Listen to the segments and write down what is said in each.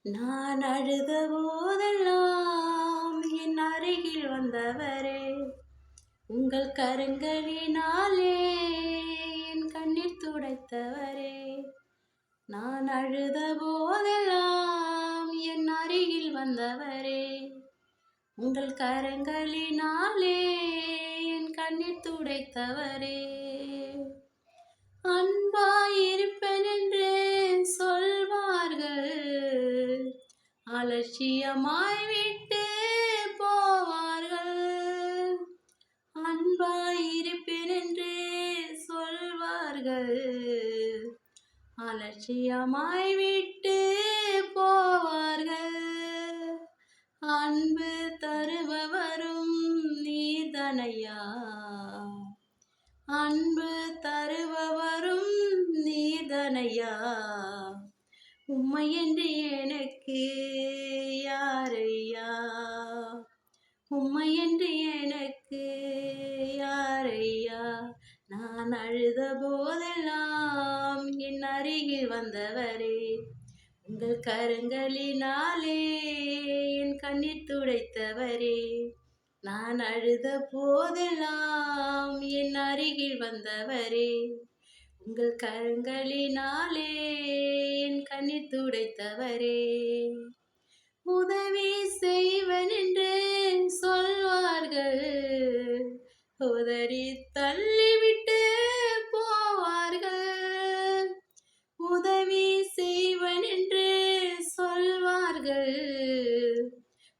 நான் அழுத போதெல்லாம் என் அருகில் வந்தவரே, உங்கள் கரங்களினாலே என் கண்ணீர் துடைத்தவரே. நான் அழுத போதெல்லாம் என் அருகில் வந்தவரே, உங்கள் கரங்களினாலே என் கண்ணீர் துடைத்தவரே. அன்பாயிருப்பேன் என்று சொல்வார்கள், அலட்சியமாய் விட்டு போவார்கள். அன்பாயிருப்பேன் என்று சொல்வார்கள், அலட்சியமாய் விட்டு போவார்கள். அன்பு தருபவரும் நீர்தனையா, அன்பு தருபவரும் நீர்தனையா. உம்மையென்று எனக்கு யாரையா, உம்மையென்று எனக்கு யாரையா. நான் அழுத போதெல்லாம் என் அருகில் வந்தவரே, உங்கள் கரங்களினாலே என் கண்ணீர் துடைத்தவரே. நான் அழுத போதெல்லாம் என் அருகில் வந்தவரே, உங்கள் கரங்களினாலே என் கண்ணீர் துடைத்தவரே. உதவி செய்வன் என்று சொல்வார்கள், உதறி தள்ளிவிட்டு போவார்கள். உதவி செய்வன் என்று சொல்வார்கள்,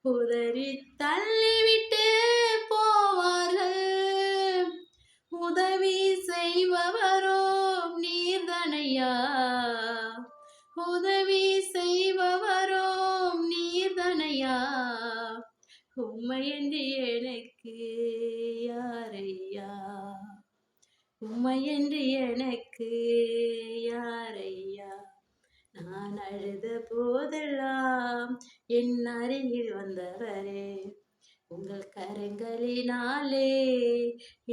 உதறி தள்ளிவிட்டு போவார்கள். உதவி செய்பவரோ நீர்தனையா, உதவி செய்பவரோ நீர்தனையா. உம்மையென்று எனக்கு யாரையா, உம்மையென்று எனக்கு யாரையா. நான் அழுத போதெல்லாம் என் அருகில் வந்தவரே, உங்கள் கரங்களினாலே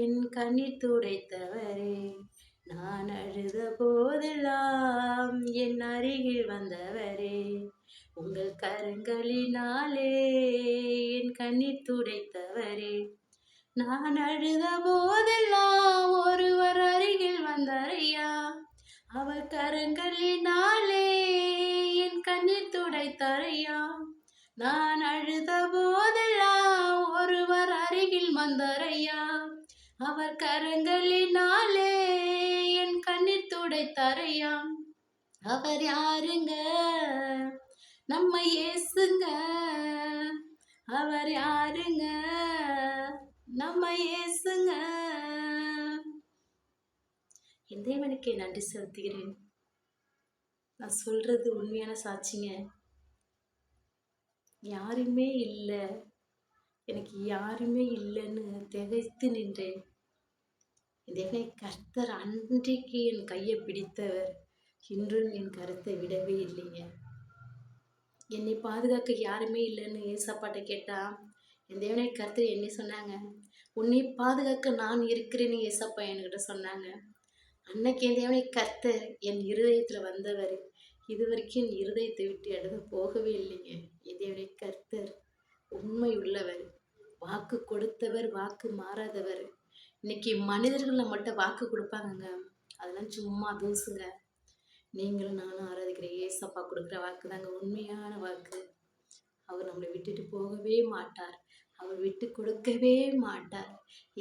என் கண்ணீர் துடைத்தவரே. நான் அழுத போதெல்லாம் என் அருகில் வந்தவரே, உங்கள் கரங்களினாலே என் கண்ணீர் துடைத்தவரே. நான் அழுத போதெல்லாம் ஒருவர் அருகில் வந்தாரையா, அவர் கரங்களினாலே என் கண்ணீர் துடைத்தாரையா. நான் அழுத போதெல்லாம் ஒருவர் அருகில் வந்தாரையா, அவர் கரங்களினாலே என் கண்ணீர் துடைத்தாரையா. அவர் யாருங்க? நம்ம இயேசுங்க. அவர் யாருங்க? நம்ம இயேசுங்க. என் தேவனுக்கே நன்றி செலுத்துகிறேன். நான் சொல்றது உண்மையான சாட்சிங்க. யாருமே இல்லை, எனக்கு யாருமே இல்லைன்னு திகைத்து நின்றேன். இதனை கர்த்தர் அன்றைக்கு என் கையை பிடித்தவர் இன்றும் என் கருத்தை விடவே இல்லைங்க. என்னை பாதுகாக்க யாருமே இல்லைன்னு ஏசப்பாட்ட கேட்டா, என் தேவனை கர்த்தர் என்ன சொன்னாங்க, உன்னை பாதுகாக்க நான் இருக்கிறேன்னு ஏசப்பா என்கிட்ட சொன்னாங்க. அன்னைக்கு என் தேவனை கர்த்தர் என் இருதயத்தில் வந்தவர் இது வரைக்கும் என் இருதயத்தை விட்டு எடுத்து போகவே இல்லைங்க. என் தேவனை கர்த்தர் உண்மை உள்ளவர், வாக்கு கொடுத்தவர், வாக்கு மாறாதவர். இன்னைக்கு மனிதர்கள் நம்மகிட்ட வாக்கு கொடுப்பாங்கங்க, அதெல்லாம் சும்மா தூசுங்க. நீங்களும் நானும் ஆராதிக்கிற ஏசப்பா கொடுக்குற வாக்கு தாங்க உண்மையான வாக்கு. அவர் நம்மளை விட்டுட்டு போகவே மாட்டார், அவர் விட்டு கொடுக்கவே மாட்டார்.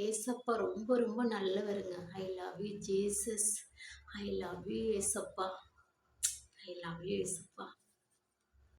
ஏசப்பா ரொம்ப ரொம்ப நல்லவருங்க. I love you Jesus, I love you ஏசப்பா, ஐ லவ் யூ ஏசப்பா.